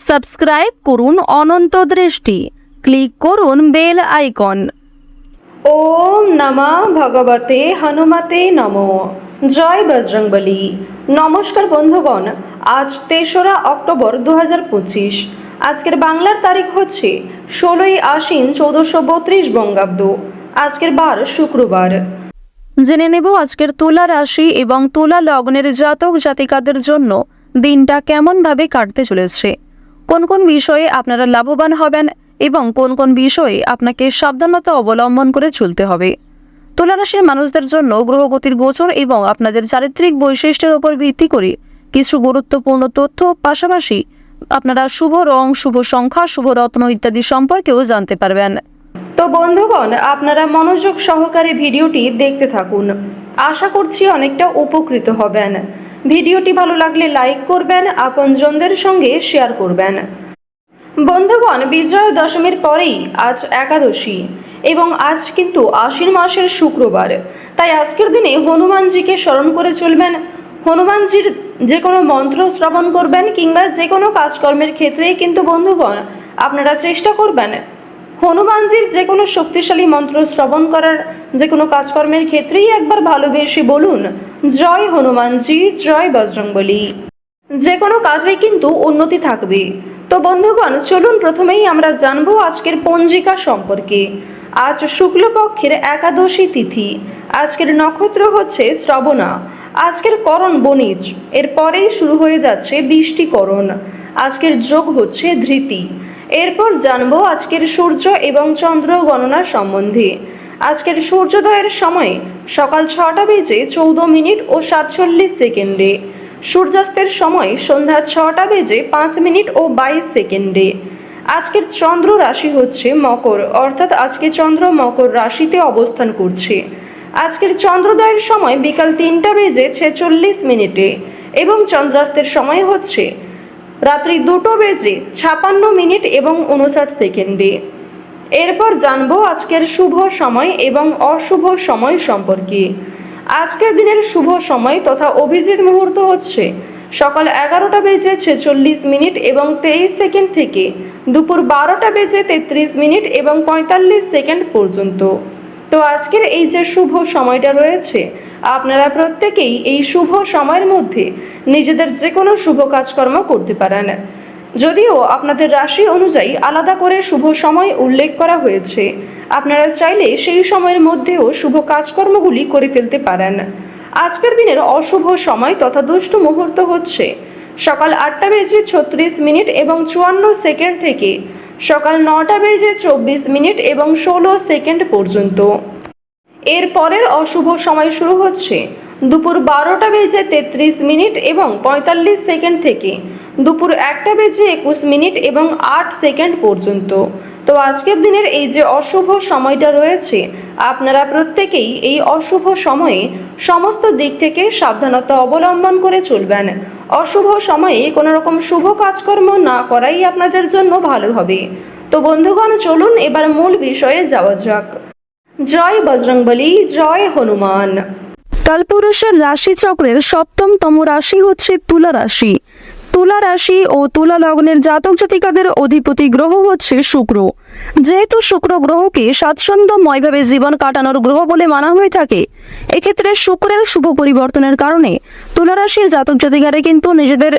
Subscribe করুন অনন্ত দৃষ্টি, click করুন বেল আইকন। ওম নমঃ ভগবতে হনুমতে নমো। জয় বজরংবলী। নমস্কার বন্ধুগণ, আজ ৩রা অক্টোবর ২০২৫। আজকের বাংলার তারিখ হচ্ছে ১৬ই আশ্বিন ১৪৩২ বঙ্গাব্দ। আজকের বার শুক্রবার। জেনে নেব আজকের তুলা রাশি এবং তুলা লগ্নের জাতক জাতিকাদের জন্য দিনটা কেমনভাবে কাটতে চলেছে, কোন কোন বিষয়ে আপনারা লাভবান হবেন এবং কোন কোন বিষয়ে আপনাকে সাবধানতা অবলম্বন করে চলতে হবে। তুলা রাশির মানুষদের জন্য গ্রহগতির গোচর এবং আপনাদের চারিত্রিক বৈশিষ্ট্যের উপর ভিত্তি করে কিছু গুরুত্বপূর্ণ তথ্য, পাশাপাশি আপনারা শুভ রং, শুভ সংখ্যা, শুভ রত্ন ইত্যাদি সম্পর্কেও জানতে পারবেন। তো বন্ধুগণ, আপনারা মনোযোগ সহকারে ভিডিওটি দেখতে থাকুন। আশা করছি অনেকটা উপকৃত হবেন। ভিডিওটি ভালো লাগলে লাইক করবেন, আপনজনদের সঙ্গে শেয়ার করবেন। বন্ধুগণ, বিজয়া দশমীর পরেই আজ একাদশী এবং আজ কিন্তু আশ্বিন মাসের শুক্রবার। তাই আজকের দিনে হনুমানজিকে স্মরণ করে চলবেন। হনুমানজির যে কোনো মন্ত্র শ্রবণ করবেন কিংবা যে কোনো কাজকর্মের ক্ষেত্রেই কিন্তু বন্ধুগণ আপনারা চেষ্টা করবেন হনুমানজির যে কোনো শক্তিশালী মন্ত্র শ্রবণ করার। যে কোনো কাজকর্মের ক্ষেত্রেই একবার ভালোবেসে বলুন, জয় হনুমানজি, জয় বজরংবলী। যে কোনো কাজেই কিন্তু উন্নতি থাকবে। তো বন্ধুগণ, চলুন প্রথমেই আমরা জানবো আজকের পঞ্জিকা সম্পর্কে। আজ শুক্লপক্ষের একাদশী তিথি। আজকের নক্ষত্র হচ্ছে শ্রবণা। আজকের করণ বণিজ, এরপরেই শুরু হয়ে যাচ্ছে বৃষ্টিকরণ। আজকের যোগ হচ্ছে ধৃতি। এরপর জানবো আজকের সূর্য এবং চন্দ্র গণনা সম্বন্ধে। আজকের সূর্যোদয়ের সময় সকাল 6টা বেজে 14 মিনিট ও 47 সেকেন্ডে। সূর্যাস্তের সময় সন্ধ্যা 6টা বেজে 5 মিনিট ও 22 সেকেন্ডে। আজকের চন্দ্র রাশি হচ্ছে মকর, অর্থাৎ আজকে চন্দ্র মকর রাশিতে অবস্থান করছে। আজকের চন্দ্রোদয়ের সময় বিকাল 3টা বেজে 46 মিনিটে এবং চন্দ্রাস্তের সময় হচ্ছে রাত্রি 2টো বেজে 56 মিনিট এবং 59 সেকেন্ডে। এরপর জানবো আজকের শুভ সময় এবং অশুভ সময় সম্পর্কে। আজকের দিনের শুভ সময় তথা অভিজিৎ মুহূর্ত হচ্ছে সকাল 11টা বেজে 46 মিনিট এবং 23 সেকেন্ড থেকে দুপুর 12টা বেজে 33 মিনিট এবং 45 সেকেন্ড পর্যন্ত। তো আজকের এই যে শুভ সময়টা রয়েছে, আপনারা প্রত্যেকেই এই শুভ সময়ের মধ্যে নিজেদের যে কোনো শুভ কাজকর্ম করতে পারেন। যদিও আপনাদের রাশি অনুযায়ী আলাদা করে শুভ সময় উল্লেখ করা হয়েছে, আপনারা চাইলে সেই সময়ের মধ্যেও শুভ কাজকর্মগুলি করে ফেলতে পারেন। আজকের দিনের অশুভ সময় তথা দুষ্ট মুহূর্ত হচ্ছে সকাল 8টা বেজে 36 মিনিট এবং 54 সেকেন্ড থেকে সকাল 9টা বেজে 24 মিনিট এবং 16 সেকেন্ড পর্যন্ত। এর পরের অশুভ সময় শুরু হচ্ছে দুপুর 12টা বেজে 33 মিনিট এবং 45 সেকেন্ড থেকে দুপুর 1টা বেজে 21 মিনিট এবং 8 সেকেন্ড পর্যন্ত। তো আজকের দিনের এই যে অশুভ সময়টা রয়েছে, আপনারা প্রত্যেকেই এই অশুভ সময়ে সমস্ত দিক থেকে সাবধানতা অবলম্বন করে চলবেন। অশুভ সময়ে কোনো রকম শুভ কাজকর্ম না করাই আপনাদের জন্য ভালো হবে। তো বন্ধুগণ, চলুন এবার মূল বিষয়ে যাওয়া যাক। জয় বজরংবলী, জয় হনুমান। কালপুরুষের রাশিচক্রের 7তম রাশি হচ্ছে তুলা রাশি। তুলা রাশি ও তুলা লগ্নের জাতক জাতিকাদের অধিপতি গ্রহ হচ্ছে শুক্র। যেহেতু শুক্র গ্রহকে স্বাচ্ছন্দ্যময়ভাবে জীবন কাটানোর গ্রহ বলে মানা হয়ে থাকে, এক্ষেত্রে শুক্রের শুভ পরিবর্তনের কারণে তুলা রাশির জাতক জাতিকারা কিন্তু নিজেদের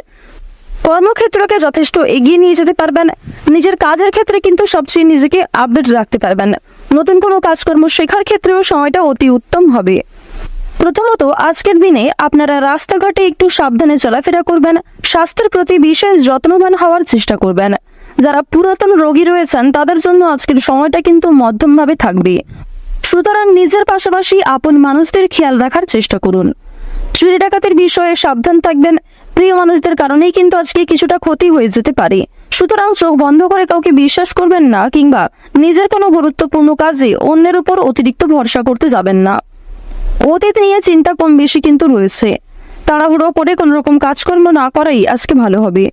কর্মক্ষেত্রকে যথেষ্ট এগিয়ে নিয়ে যেতে পারবেন। নিজের কাজের ক্ষেত্রে কিন্তু সবচেয়ে নিজেকে আপডেট রাখতে পারবেন। নতুন কোনো কাজকর্ম শেখার ক্ষেত্রেও সময়টা অতি উত্তম হবে। প্রথমত, আজকের দিনে আপনারা রাস্তাঘাটে একটু সাবধানে চলাফেরা করবেন। স্বাস্থ্যের প্রতি বিশেষ যত্নবান হওয়ার চেষ্টা করবেন। যারা পুরাতন রোগী রয়েছেন তাদের জন্য আজকের সময়টা কিন্তু মধ্যমভাবে থাকবে। সুতরাং নিজের পাশাপাশি আপন মানুষদের খেয়াল রাখার চেষ্টা করুন। চুরি ডাকাতের বিষয়ে সাবধান থাকবেন। প্রিয় মানুষদের কারণেই কিন্তু আজকে কিছুটা ক্ষতি হয়ে যেতে পারে। সুতরাং চোখ বন্ধ করে কাউকে বিশ্বাস করবেন না কিংবা নিজের কোনো গুরুত্বপূর্ণ কাজে অন্যের উপর অতিরিক্ত ভরসা করতে যাবেন না। অতীত নিয়ে চিন্তা কম বেশি কিন্তু রয়েছে। তাড়াহুড়ো করে কোনো রকম কাজকর্ম না করাই আজকে ভালো হবে।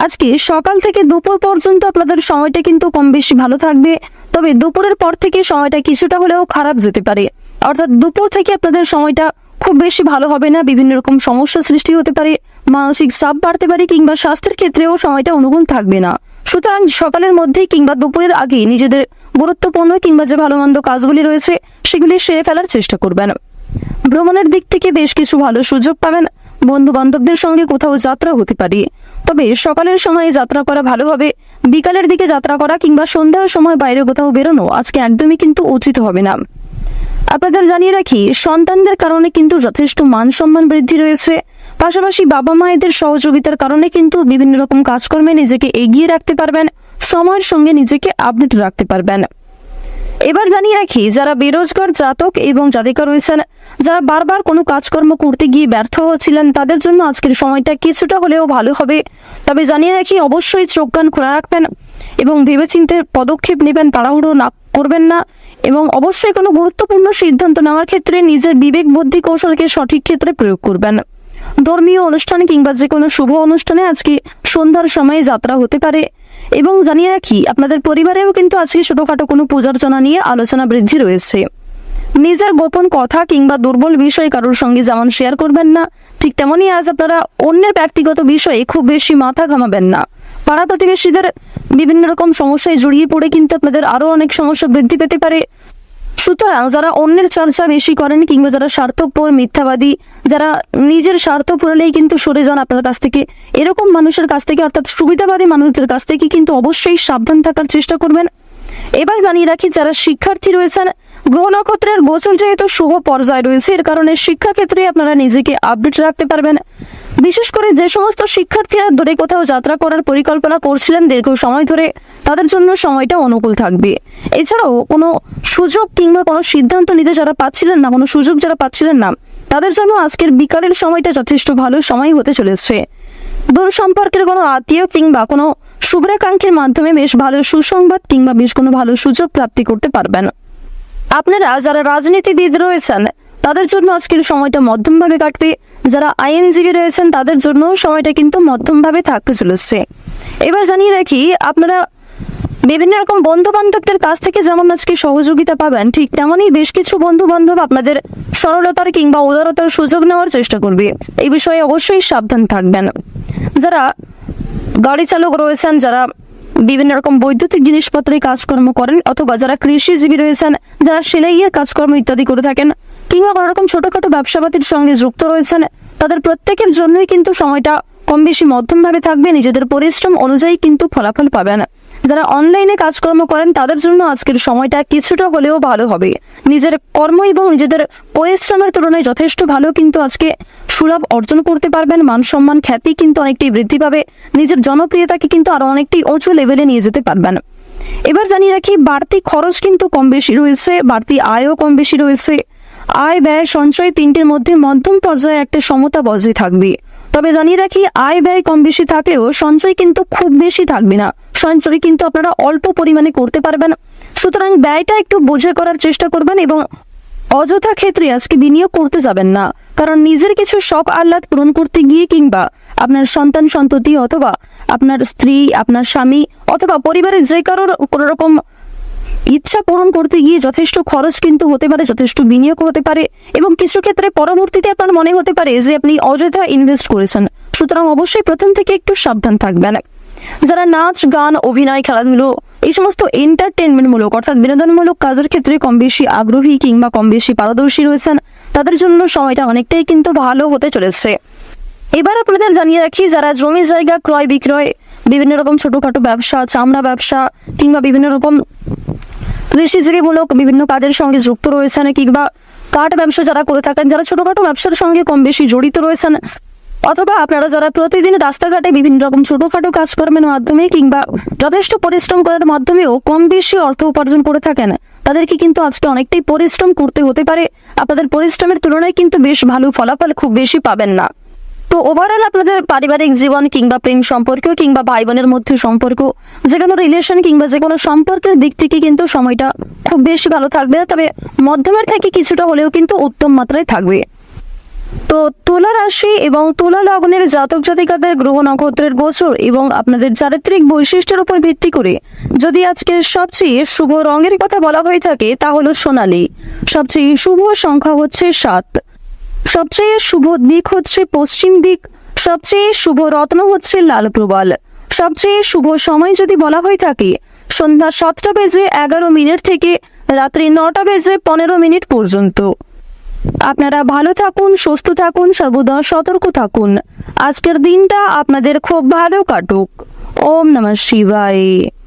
আজকে সকাল থেকে দুপুর পর্যন্ত আপনাদের সময়টা কিন্তু কম বেশি ভালো থাকবে, তবে দুপুরের পর থেকে সময়টা কিছুটা হলেও খারাপ যেতে পারে। অর্থাৎ দুপুর থেকে আপনাদের সময়টা খুব বেশি ভালো হবে না, বিভিন্ন রকম সমস্যা সৃষ্টি হতে পারে, মানসিক চাপ বাড়তে পারে কিংবা স্বাস্থ্যের ক্ষেত্রেও সময়টা অনুকূল থাকবে না। সুতরাং সকালের মধ্যেই কিংবা দুপুরের আগেই নিজেদের গুরুত্বপূর্ণ কিংবা যে ভালো মন্দ কাজগুলি রয়েছে সেগুলি সেরে ফেলার চেষ্টা করবেন। ভ্রমণের দিক থেকে বেশ কিছু ভালো সুযোগ পাবেন, বন্ধু বান্ধবদের সঙ্গে কোথাও যাত্রা হতে পারে। তবে সকালের সময়ে যাত্রা করা ভালো হবে, বিকালের দিকে যাত্রা করা কিংবা সন্ধ্যার সময় বাইরে কোথাও বেরোনো আজকে একদমই কিন্তু উচিত হবে না। আপনাদের জানিয়ে রাখি, সন্তানদের কারণে কিন্তু যথেষ্ট মান সম্মান বৃদ্ধি রয়েছে, পাশাপাশি বাবা মায়েদের সহযোগিতার কারণে কিন্তু বিভিন্ন রকম কাজকর্মে নিজেকে এগিয়ে রাখতে পারবেন, সময়ের সঙ্গে নিজেকে আপডেট রাখতে পারবেন। এবার জানিয়ে রাখি, যারা বেরোজগার জাতক এবং জাতিকা রয়েছেন, যারা বারবার কোনো কাজকর্ম করতে গিয়ে ব্যর্থ হচ্ছিলেন, তাদের জন্য আজকের সময়টা কিছুটা হলেও ভালো হবে। তবে জানিয়ে রাখি, অবশ্যই চোখ কান খোলা রাখবেন এবং ভেবেচিন্তে পদক্ষেপ নেবেন, তাড়াহুড়ো না করবেন না এবং অবশ্যই কোনো গুরুত্বপূর্ণ সিদ্ধান্ত নেওয়ার ক্ষেত্রে নিজের বিবেক বুদ্ধি কৌশলকে সঠিক ক্ষেত্রে প্রয়োগ করবেন। ধর্মীয় অনুষ্ঠান কিংবা যে কোনো শুভ অনুষ্ঠানে আজকে সন্ধ্যার সময়ে যাত্রা হতে পারে। এবং জানিয়ে রাখি, আপনাদের পরিবারেও কিন্তু আজকে ছোটখাটো কোনো পূজার্চনা নিয়ে আলোচনা বৃদ্ধি রয়েছে। নিজের গোপন কথা কিংবা দুর্বল বিষয় কারোর সঙ্গে যেমন শেয়ার করবেন না, ঠিক তেমনই আজ আপনারা অন্যের ব্যক্তিগত বিষয়ে খুব বেশি মাথা ঘামাবেন না। পাড়া প্রতিবেশীদের বিভিন্ন রকম সমস্যায় জড়িয়ে পড়ে কিন্তু আপনাদের আরো অনেক সমস্যা বৃদ্ধি পেতে পারে। সুতরাং যারা অন্যের চর্চা বেশি করেন কিংবা যারা স্বার্থপর, মিথ্যাবাদী, যারা নিজের স্বার্থ পুরালেই কিন্তু সরে যান আপনার কাছ থেকে, এরকম মানুষের কাছ থেকে অর্থাৎ সুবিধাবাদী মানুষদের কাছ থেকে কিন্তু অবশ্যই সাবধান থাকার চেষ্টা করবেন। এবার জানিয়ে রাখি, যারা শিক্ষার্থী রয়েছেন, গ্রহ নক্ষত্রের গোচর যেহেতু শুভ পর্যায়ে রয়েছে, এর কারণে শিক্ষাক্ষেত্রে আপনারা নিজেকে আপডেট রাখতে পারবেন। বিশেষ করে যে সমস্ত শিক্ষার্থীরা দূরে কোথাও যাত্রা করার পরিকল্পনা করছিলেন দীর্ঘ সময় ধরে, তাদের জন্য সময়টা অনুকূল থাকবে। এছাড়াও কোনো সুযোগ কিংবা কোনো সিদ্ধান্ত নিতে যারা পাচ্ছিলেন না, কোনো সুযোগ যারা পাচ্ছিলেন না, তাদের জন্য আজকের বিকালের সময়টা যথেষ্ট ভালো সময় হতে চলেছে। দূর সম্পর্কের কোনো আত্মীয় কিংবা কোনো শুভ্রাকাঙ্ক্ষীর মাধ্যমে বেশ ভালো সুসংবাদ কিংবা বেশ কোনো ভালো সুযোগ প্রাপ্তি করতে পারবেন। আপনারা যারা রাজনীতিবিদ রয়েছেন, তাদের জন্য আজকের সময়টা মধ্যমভাবে কাটবে। যারা আইনজীবী রয়েছেন, তাদের জন্য সময়টা কিন্তু মধ্যমভাবে থাকতে চলেছে। এবার জানিয়ে রাখি, আপনারা বিভিন্ন রকম বন্ধু বান্ধবদের কাছ থেকে যেমন আজকে সহযোগিতা পাবেন, ঠিক তেমনই বেশ কিছু বন্ধু বান্ধব আপনাদের সরলতার কিংবা উদারতার সুযোগ নেওয়ার চেষ্টা করবে। এই বিষয়ে অবশ্যই সাবধান থাকবেন। যারা গাড়ি চালক রয়েছেন, যারা বিভিন্ন রকম বৈদ্যুতিক জিনিসপত্রের কাজকর্ম করেন, অথবা যারা কৃষিজীবী রয়েছেন, যারা সেলাইয়ের কাজকর্ম ইত্যাদি করে থাকেন, কিংবা কোনো রকম ছোটখাটো ব্যবসাপাতির সঙ্গে যুক্ত রয়েছেন, তাদের প্রত্যেকের জন্যই কিন্তু সময়টা কম বেশি মধ্যমভাবে থাকবে। নিজেদের পরিশ্রম অনুযায়ী কিন্তু ফলাফল পাবেন। যারা অনলাইনে কাজকর্ম করেন, তাদের জন্য আজকের সময়টা কিছুটা হলেও ভালো হবে। নিজের কর্ম এবং নিজেদের পরিশ্রমের তুলনায় যথেষ্ট ভালো কিন্তু আজকে সুলাভ অর্জন করতে পারবেন। মান সম্মান, খ্যাতি কিন্তু অনেকটাই বৃদ্ধি পাবে। নিজের জনপ্রিয়তাকে কিন্তু আরো অনেকটাই উঁচু লেভেলে নিয়ে যেতে পারবেন। এবার জানিয়ে রাখি, বাড়তি খরচ কিন্তু কম বেশি রয়েছে, বাড়তি আয়ও কম বেশি রয়েছে। আয়, ব্যয়, সঞ্চয় তিনটির মধ্যে মধ্যম পর্যায়ে একটা সমতা বজায় থাকবে। তবে জানিয়ে রাখি, আয় ব্যয় কম বেশি থাকলেও সঞ্চয় কিন্তু খুব বেশি থাকবে না। সঞ্চয় কিন্তু আপনারা অল্প পরিমাণে করতে পারবেন। সুতরাং ব্যয়টা একটু বুঝে করার চেষ্টা করবেন এবং অযথা ক্ষেত্রে আজকে বিনিয়োগ করতে যাবেন না। কারণ নিজের কিছু শখ আহ্লাদ পূরণ করতে গিয়ে কিংবা আপনার সন্তান সন্ততি অথবা আপনার স্ত্রী, আপনার স্বামী অথবা পরিবারের যে কারোর কোনো রকম ইচ্ছা পূরণ করতে গিয়ে যথেষ্ট খরচ কিন্তু হতে পারে, যথেষ্ট বিনিয়োগ হতে পারে এবং কিছু ক্ষেত্রে পরবর্তীতে আপনার মনে হতে পারে যে আপনি অযথা ইনভেস্ট করেছেন। সুতরাং অবশ্যই প্রথম থেকে একটু সাবধান থাকবেন। যারা নাচ, গান, অভিনয়, খেলাধুলো এই সমস্ত এন্টারটেনমেন্টমূলক অর্থাৎ বিনোদনমূলক কাজের ক্ষেত্রে কম বেশি আগ্রহী কিংবা কম বেশি পারদর্শী রয়েছেন, তাদের জন্য সময়টা অনেকটাই কিন্তু ভালো হতে চলেছে। এবার আপনাদের জানিয়ে রাখি, যারা জমি জায়গা ক্রয় বিক্রয়, বিভিন্ন রকম ছোটখাটো ব্যবসা, চামড়া ব্যবসা কিংবা বিভিন্ন রকম কৃষিজীবীমূলক বিভিন্ন কাজের সঙ্গে যুক্ত রয়েছেন, কিংবা কাঠ ব্যবসা যারা করে থাকেন, যারা ছোটখাটো ব্যবসার সঙ্গে কম বেশি জড়িত রয়েছেন, অথবা আপনারা যারা প্রতিদিন রাস্তাঘাটে বিভিন্ন রকম ছোটখাটো কাজকর্মের মাধ্যমে কিংবা যথেষ্ট পরিশ্রম করার মাধ্যমেও কম বেশি অর্থ উপার্জন করে থাকেন, তাদেরকে কিন্তু আজকে অনেকটাই পরিশ্রম করতে হতে পারে। আপনাদের পরিশ্রমের তুলনায় কিন্তু বেশ ভালো ফলাফল খুব বেশি পাবেন না। তো ওভারঅল আপনাদের পারিবারিক জীবন কিংবা প্রেম সম্পর্ক কিংবা ভাই বোনের মধ্যে সম্পর্ক, যে কোনো রিলেশন কিংবা যে কোনো সম্পর্কের দিক থেকে কিন্তু সময়টা খুব বেশি ভালো থাকবে, তবে মধ্যমের থেকে কিছুটা হলেও কিন্তু উত্তম মাত্রায় থাকবে। তো তুলা রাশি এবং তুলা লগ্নের জাতক জাতিকাদের গ্রহ নক্ষত্রের গোচর এবং আপনাদের চারিত্রিক বৈশিষ্ট্যের উপর ভিত্তি করে যদি আজকের সবচেয়ে শুভ রঙের কথা বলা হয়ে থাকে তা হলো সোনালী। সবচেয়ে শুভ সংখ্যা হচ্ছে 7। সবচেয়ে শুভ দিক হচ্ছে পশ্চিম দিক। সবচেয়ে শুভ রত্ন হচ্ছে লাল প্রবাল। সবচেয়ে শুভ সময় যদি বলা হয়ে থাকে সন্ধ্যা 7:11 থেকে রাত্রি 9:15 পর্যন্ত। আপনারা ভালো থাকুন, সুস্থ থাকুন, সর্বদা সতর্ক থাকুন। আজকের দিনটা আপনাদের খুব ভালো কাটুক। ওম নমঃ শিবায়।